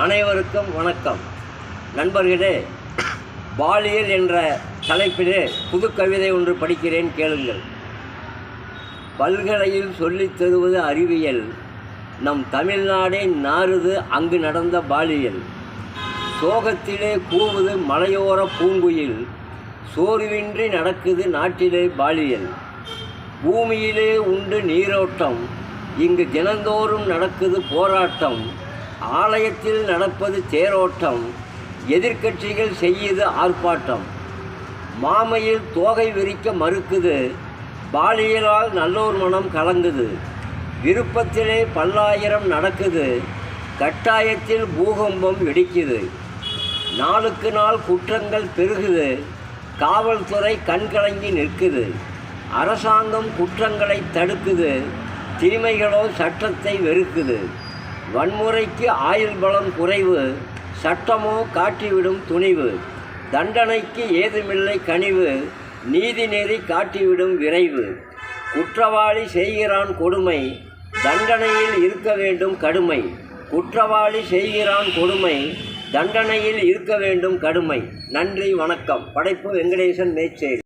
அனைவருக்கும் வணக்கம். நண்பர்களே, பாலியல் என்ற தலைப்பிலே புது கவிதை ஒன்று படிக்கிறேன், கேளுங்கள். பல்கலையில் சொல்லித் தருவது அறிவியல், நம் தமிழ்நாடே நாறுது அங்கு நடந்த பாலியல். சோகத்திலே கூவுது மலையோர பூங்குயில், சோர்வின்றி நடக்குது நாட்டிலே பாலியல். பூமியிலே உண்டு நீரோட்டம், இங்கு தினந்தோறும் நடக்குது போராட்டம். ஆலயத்தில் நடப்பது தேரோட்டம், எதிர்க்கட்சிகள் செய்யுது ஆர்ப்பாட்டம். மாமையில் தோகை விரிக்க மறுக்குது, பாலியலால் நல்லோர் மனம் கலங்குது. விருப்பத்திலே பல்லாயிரம் நடக்குது, கட்டாயத்தில் பூகம்பம் வெடிக்குது. நாளுக்கு நாள் குற்றங்கள் பெருகுது, காவல்துறை கண்கலங்கி நிற்குது. அரசாங்கம் குற்றங்களை தடுக்குது, தீமைகளோ சட்டத்தை வெறுக்குது. வன்முறைக்கு ஆயுள் பலம் குறைவு, சட்டமோ காட்டிவிடும் துணிவு. தண்டனைக்கு ஏதுமில்லை கனிவு, நீதி நெறி காட்டிவிடும் விரைவு. குற்றவாளி செய்கிறான் கொடுமை, தண்டனையில் இருக்க வேண்டும் கடுமை. குற்றவாளி செய்கிறான் கொடுமை, தண்டனையில் இருக்க வேண்டும் கடுமை. நன்றி, வணக்கம். படைப்பு வெங்கடேசன், மேச்சேரி.